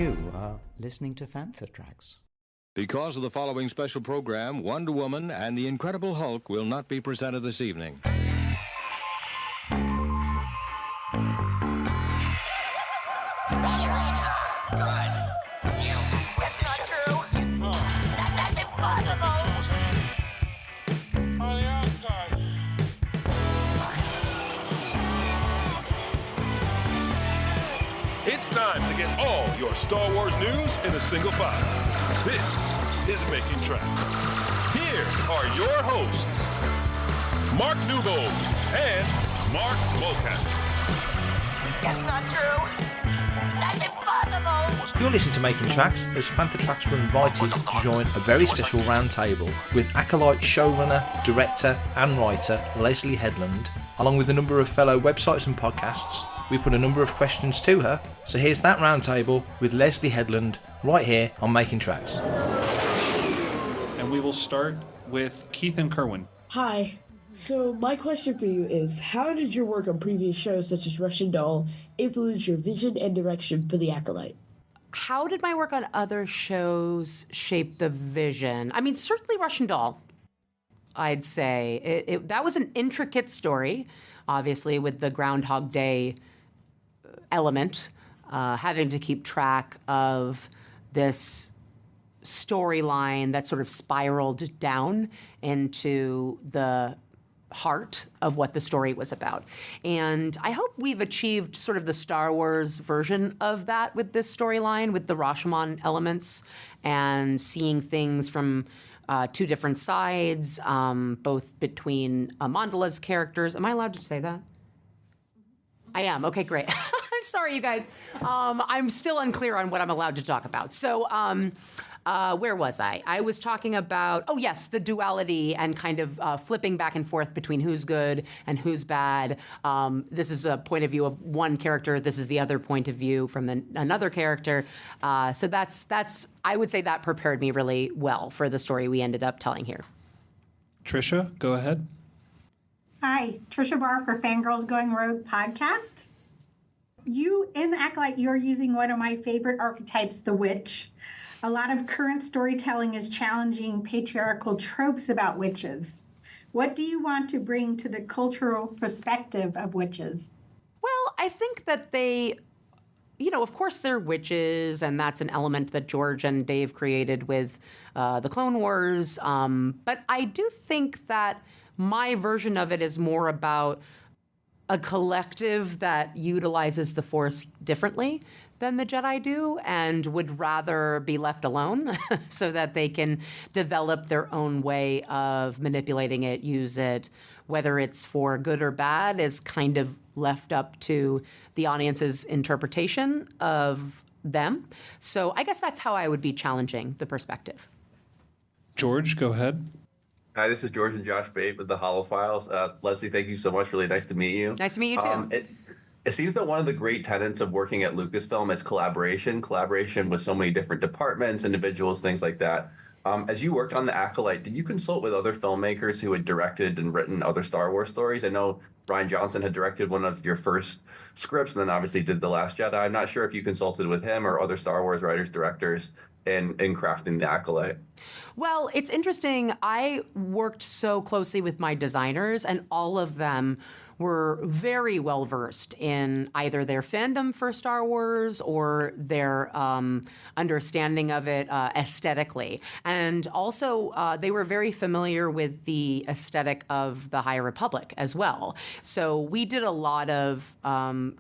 You are listening to Fantha Tracks. Because of the following special program, Wonder Woman and the Incredible Hulk will not be presented this evening. It's time to get all your Star Wars news in a single file. This is Making Tracks. Here are your hosts, Mark Newbold and Mark Mulcaster. That's not true. That's impossible. You're listening to Making Tracks as Fantha Tracks were invited to join a very special roundtable with Acolyte showrunner, director and writer Leslye Headland. Along with a number of fellow websites and podcasts, we put a number of questions to her. So here's that roundtable with Leslye Headland right here on Making Tracks. And we will start with Keith and Kerwin. Hi. So my question for you is, how did your work on previous shows such as Russian Doll influence your vision and direction for the Acolyte? How did my work on other shows shape the vision? I mean, certainly Russian Doll, I'd say. That was an intricate story, obviously, with the Groundhog Day element, having to keep track of this storyline that sort of spiraled down into the heart of what the story was about. And I hope we've achieved sort of the Star Wars version of that with this storyline, with the Rashomon elements and seeing things from two different sides, both between Amandala's characters. Am I allowed to say that? I am. Okay, great. Sorry, you guys. I'm still unclear on what I'm allowed to talk about. So where was I? I was talking about, oh yes, the duality and kind of flipping back and forth between who's good and who's bad. This is a point of view of one character. This is the other point of view from another character. So that's I would say that prepared me really well for the story we ended up telling here. Trisha, go ahead. Hi, Trisha Barr for Fangirls Going Rogue podcast. You, in the Acolyte, you're using one of my favorite archetypes, the witch. A lot of current storytelling is challenging patriarchal tropes about witches. What do you want to bring to the cultural perspective of witches? Well, I think that they, of course they're witches, and that's an element that George and Dave created with the Clone Wars. But I do think that my version of it is more about a collective that utilizes the Force differently than the Jedi do and would rather be left alone so that they can develop their own way of manipulating it, use it, whether it's for good or bad is kind of left up to the audience's interpretation of them. So I guess that's how I would be challenging the perspective. George, go ahead. Hi, this is George and Josh Babe with the Hollow Files. Leslye, thank you so much. Really nice to meet you. Nice to meet you too. It seems that one of the great tenets of working at Lucasfilm is collaboration with so many different departments, individuals, things like that. As you worked on The Acolyte, did you consult with other filmmakers who had directed and written other Star Wars stories? I know Rian Johnson had directed one of your first scripts and then obviously did The Last Jedi. I'm not sure if you consulted with him or other Star Wars writers, directors in crafting The Acolyte. Well, it's interesting. I worked so closely with my designers, and all of them were very well versed in either their fandom for Star Wars or their understanding of it aesthetically. And also, they were very familiar with the aesthetic of the High Republic as well. So we did a lot of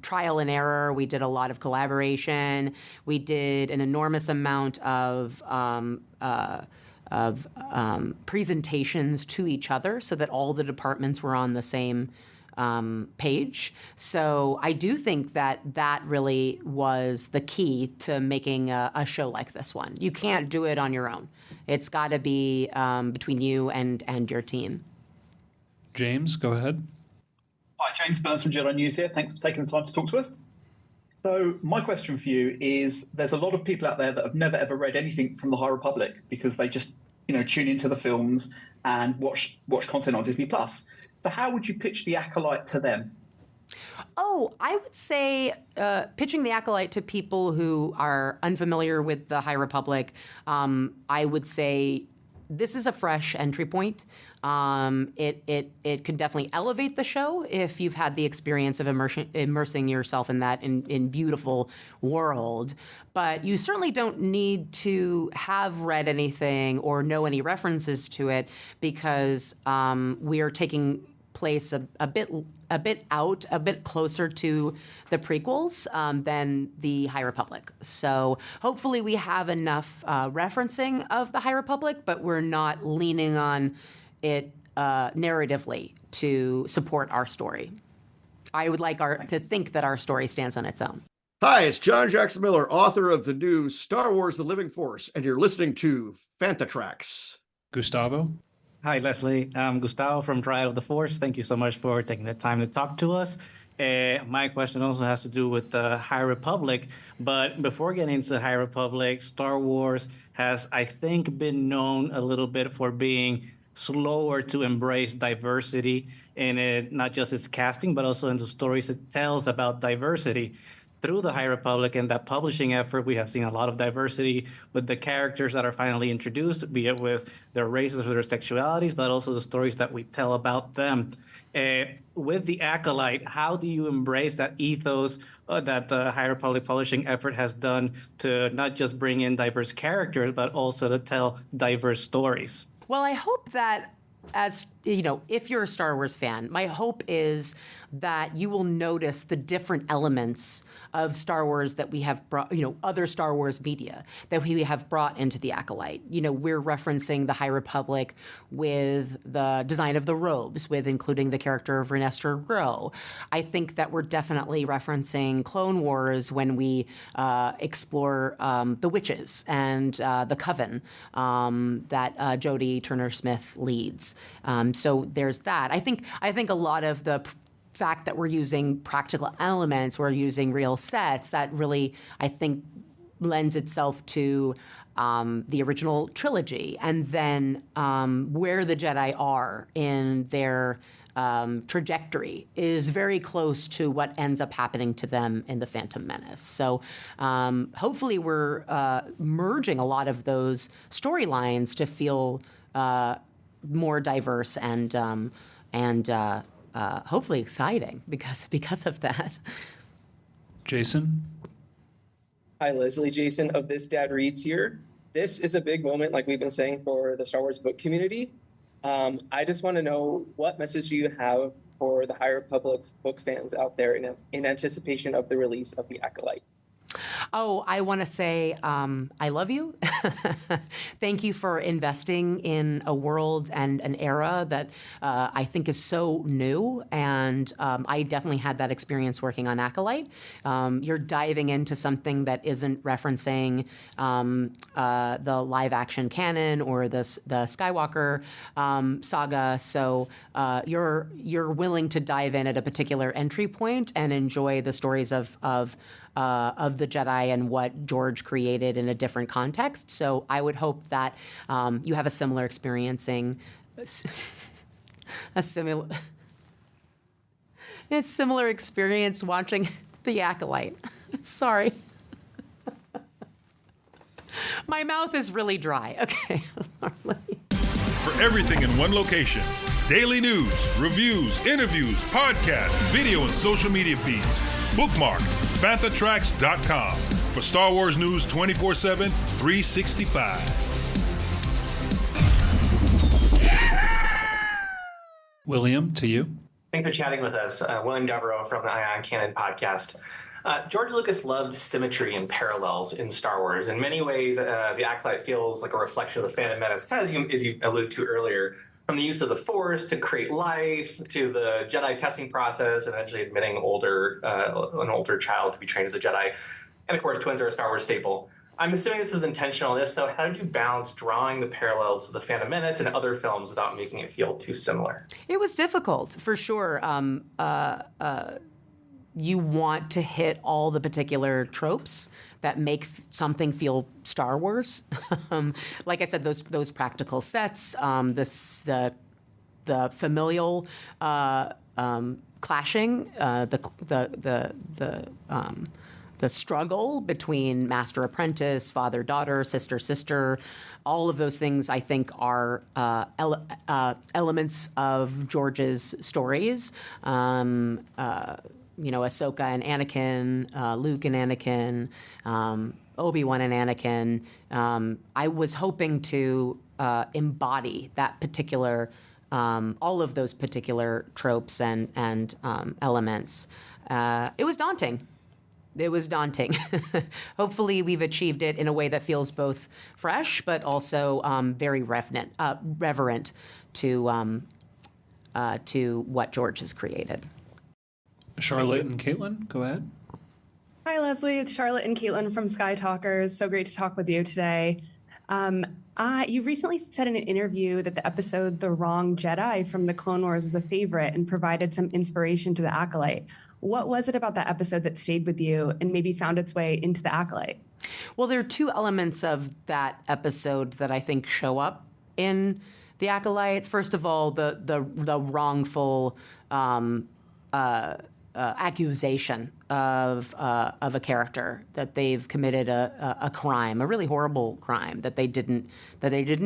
trial and error. We did a lot of collaboration. We did an enormous amount of presentations to each other so that all the departments were on the same page. So I do think that really was the key to making a show like this one. You can't do it on your own. It's got to be between you and your team. James, go ahead. Hi, James Burns from Jedi News here. Thanks for taking the time to talk to us. So my question for you is, there's a lot of people out there that have never ever read anything from the High Republic because they just, tune into the films and watch content on Disney Plus. So how would you pitch The Acolyte to them? Oh, I would say pitching the Acolyte to people who are unfamiliar with the High Republic, I would say this is a fresh entry point. It could definitely elevate the show if you've had the experience of immersing yourself in that in beautiful world. But you certainly don't need to have read anything or know any references to it, because we are taking place a bit closer to the prequels than the High Republic. So hopefully we have enough referencing of the High Republic, but we're not leaning on it narratively to support our story. I would like to think that our story stands on its own. Hi, it's John Jackson Miller, author of the new Star Wars: The Living Force, and you're listening to Fantatrax. Gustavo? Hi, Leslye. I'm Gustavo from Trial of the Force. Thank you so much for taking the time to talk to us. My question also has to do with the High Republic. But before getting into the High Republic, Star Wars has, I think, been known a little bit for being slower to embrace diversity in it, not just its casting, but also in the stories it tells about diversity. Through the High Republic and that publishing effort, we have seen a lot of diversity with the characters that are finally introduced, be it with their races or their sexualities, but also the stories that we tell about them. With the Acolyte, how do you embrace that ethos that the High Republic publishing effort has done to not just bring in diverse characters, but also to tell diverse stories? Well, I hope that, as you know, if you're a Star Wars fan, my hope is that you will notice the different elements of Star Wars that we have brought, other Star Wars media that we have brought into the Acolyte. We're referencing the High Republic with the design of the robes, with including the character of Renester Grow. I think that we're definitely referencing Clone Wars when we explore the witches and the coven that Jodie Turner-Smith leads. So there's that. I think a lot of the fact that we're using practical elements, we're using real sets, that really, I think, lends itself to the original trilogy. And then where the Jedi are in their trajectory is very close to what ends up happening to them in The Phantom Menace. So hopefully we're merging a lot of those storylines to feel more diverse and hopefully exciting because of that. Jason? Hi, Leslye. Jason of This Dad Reads here. This is a big moment, like we've been saying, for the Star Wars book community. I just want to know, what message do you have for the High Republic book fans out there in anticipation of the release of The Acolyte? Oh, I want to say I love you. Thank you for investing in a world and an era that I think is so new. And I definitely had that experience working on Acolyte. You're diving into something that isn't referencing the live action canon or the Skywalker saga. So you're willing to dive in at a particular entry point and enjoy the stories of the Jedi and what George created in a different context. So I would hope that you have a similar experiencing, similar experience watching The Acolyte. Sorry. My mouth is really dry. Okay. For everything in one location, daily news, reviews, interviews, podcasts, video, and social media feeds, bookmark Fantatrax.com for Star Wars news 24/7, 365. William, to you. Thanks for chatting with us. William Devereaux from the Ion Canon podcast. George Lucas loved symmetry and parallels in Star Wars. In many ways, The Acolyte feels like a reflection of The Phantom Menace, kind of as you alluded to earlier, from the use of the Force to create life, to the Jedi testing process, eventually admitting an older child to be trained as a Jedi. And of course, twins are a Star Wars staple. I'm assuming this was intentional. If so, how did you balance drawing the parallels to The Phantom Menace and other films without making it feel too similar? It was difficult, for sure. You want to hit all the particular tropes that make something feel Star Wars. Like I said, those practical sets, the familial clashing, the struggle between master apprentice, father daughter, sister sister. All of those things, I think, are elements of George's stories. Ahsoka and Anakin, Luke and Anakin, Obi-Wan and Anakin. I was hoping to embody that particular, all of those particular tropes and elements. It was daunting. Hopefully, we've achieved it in a way that feels both fresh but also very reverent to what George has created. Charlotte and Caitlin, go ahead. Hi, Leslye. It's Charlotte and Caitlin from Sky Talkers. So great to talk with you today. You recently said in an interview that the episode The Wrong Jedi from the Clone Wars was a favorite and provided some inspiration to the Acolyte. What was it about that episode that stayed with you and maybe found its way into the Acolyte? Well, there are two elements of that episode that I think show up in the Acolyte. First of all, the wrongful accusation of a character that they've committed a crime, a really horrible crime that they didn't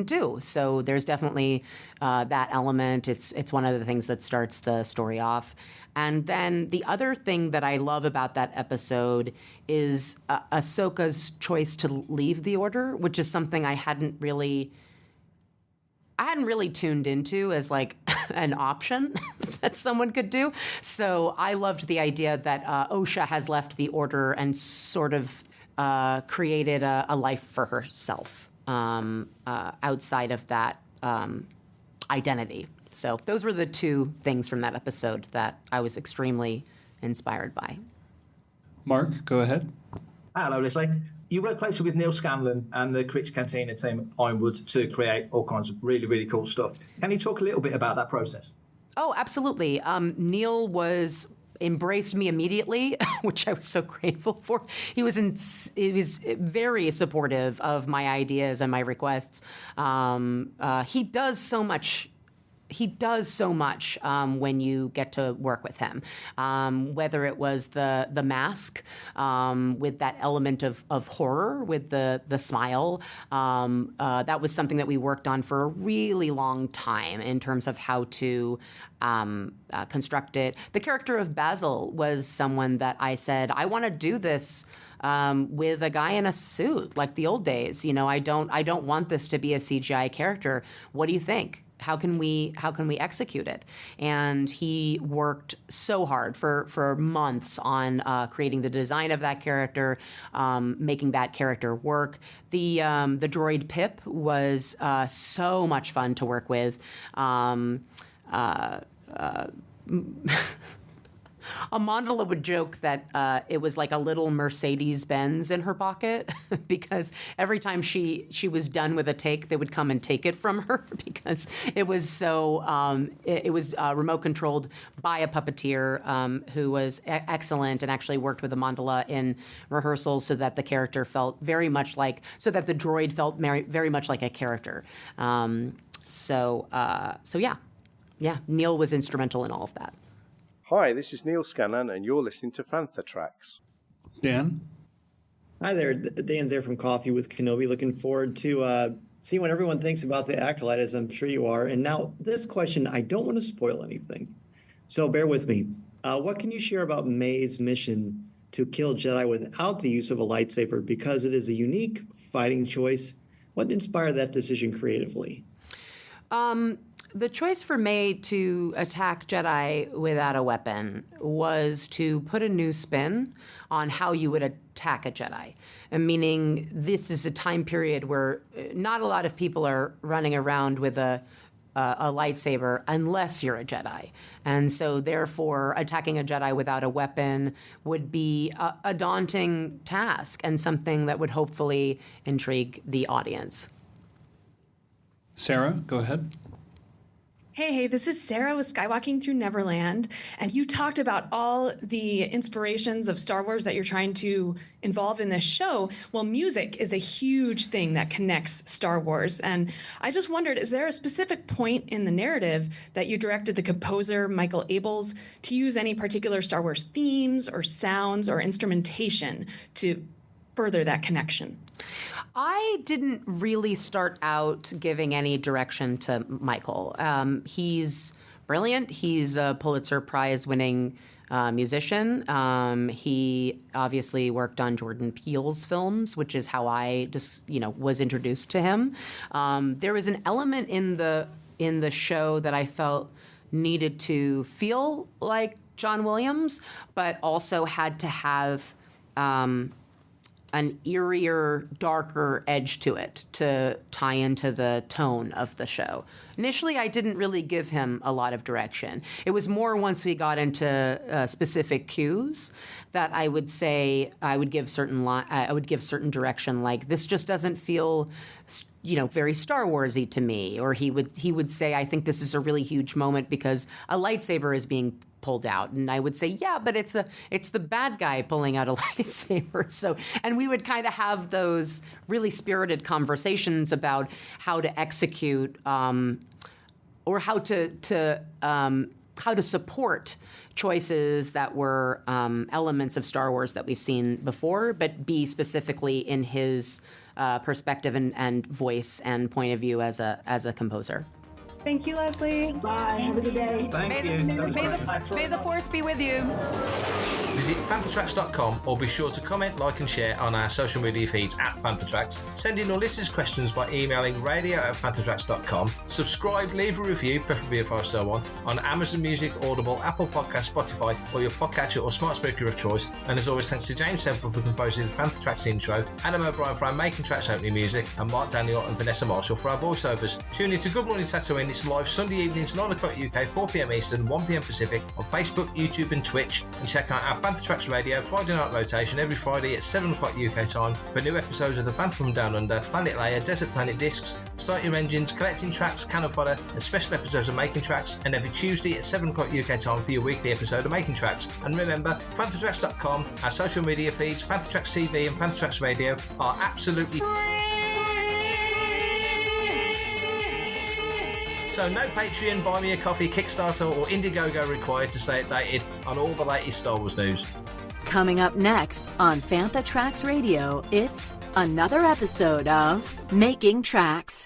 do. So there's definitely that element. It's one of the things that starts the story off. And then the other thing that I love about that episode is Ahsoka's choice to leave the Order, which is something I hadn't really tuned into as like an option that someone could do. So I loved the idea that Osha has left the Order and sort of created a life for herself outside of that identity. So those were the two things from that episode that I was extremely inspired by. Mark, go ahead. Hello, Leslye. You work closely with Neil Scanlon and the Critics Cantina team at Pinewood to create all kinds of really, really cool stuff. Can you talk a little bit about that process? Oh, absolutely. Neil embraced me immediately, which I was so grateful for. He was very supportive of my ideas and my requests. He does so much. When you get to work with him, whether it was the mask with that element of horror with the smile. That was something that we worked on for a really long time in terms of how to construct it. The character of Basil was someone that I said, I want to do this with a guy in a suit like the old days. I don't want this to be a CGI character. What do you think? How can we execute it? And he worked so hard for months on creating the design of that character, making that character work. The droid Pip was so much fun to work with. Amandla would joke that it was like a little Mercedes-Benz in her pocket because every time she was done with a take, they would come and take it from her because it was so it was remote controlled by a puppeteer who was excellent and actually worked with Amandla in rehearsals so that the character felt very much like, so that the droid felt very much like a character. So yeah, Neil was instrumental in all of that. Hi, this is Neil Scanlon, and you're listening to Fantha Tracks. Dan? Hi there, Dan's there from Coffee with Kenobi. Looking forward to seeing what everyone thinks about the Acolyte, as I'm sure you are. And now, this question, I don't want to spoil anything, so bear with me. What can you share about May's mission to kill Jedi without the use of a lightsaber? Because it is a unique fighting choice. What inspired that decision creatively? The choice for May to attack Jedi without a weapon was to put a new spin on how you would attack a Jedi. Meaning this is a time period where not a lot of people are running around with a lightsaber unless you're a Jedi. And so therefore attacking a Jedi without a weapon would be a daunting task and something that would hopefully intrigue the audience. Sarah, go ahead. Hey, this is Sarah with Skywalking Through Neverland, and you talked about all the inspirations of Star Wars that you're trying to involve in this show. Well, music is a huge thing that connects Star Wars, and I just wondered, is there a specific point in the narrative that you directed the composer, Michael Abels, to use any particular Star Wars themes or sounds or instrumentation to further that connection? I didn't really start out giving any direction to Michael. He's brilliant. He's a Pulitzer Prize-winning musician. He obviously worked on Jordan Peele's films, which is how I just, was introduced to him. There was an element in the show that I felt needed to feel like John Williams, but also had to have an eerier, darker edge to it to tie into the tone of the show. Initially, I didn't really give him a lot of direction. It was more once we got into specific cues that I would say I would give certain direction. Like, this just doesn't feel, very Star Warsy to me. Or he would say, I think this is a really huge moment because a lightsaber is being pulled out, and I would say, yeah, but it's the bad guy pulling out a lightsaber. So, and we would kind of have those really spirited conversations about how to execute or how to support choices that were elements of Star Wars that we've seen before, but be specifically in his perspective and voice and point of view as a composer. Thank you, Leslye. Bye. Have a good day. May the Force be with you. Visit fanthatracks.com or be sure to comment, like and share on our social media feeds at Fanthatracks. Send in your listeners' questions by emailing radio@fanthatracks.com. Subscribe, leave a review, preferably a 5-star one, on Amazon Music, Audible, Apple Podcasts, Spotify, or your podcatcher or smart speaker of choice. And as always, thanks to James Temple for composing the Fanthatracks intro, Adam O'Brien for our Making Tracks opening music, and Mark Daniel and Vanessa Marshall for our voiceovers. Tune in to Good Morning Tatooine. It's live Sunday evenings, 9 o'clock UK, 4 p.m. Eastern, 1 p.m. Pacific, on Facebook, YouTube, and Twitch. And check out our Fanthatracks Radio Friday night rotation every Friday at 7 o'clock UK time for new episodes of The Phantom from Down Under, Planet Leia, Desert Planet Discs, Start Your Engines, Collecting Tracks, Cannon Fodder, and special episodes of Making Tracks, and every Tuesday at 7 o'clock UK time for your weekly episode of Making Tracks. And remember, fanthatracks.com, our social media feeds, Fanthatracks TV and Fanthatracks Radio are absolutely so no Patreon, Buy Me a Coffee, Kickstarter or Indiegogo required to stay updated on all the latest Star Wars news. Coming up next on Fanthatracks Radio, it's another episode of Making Tracks.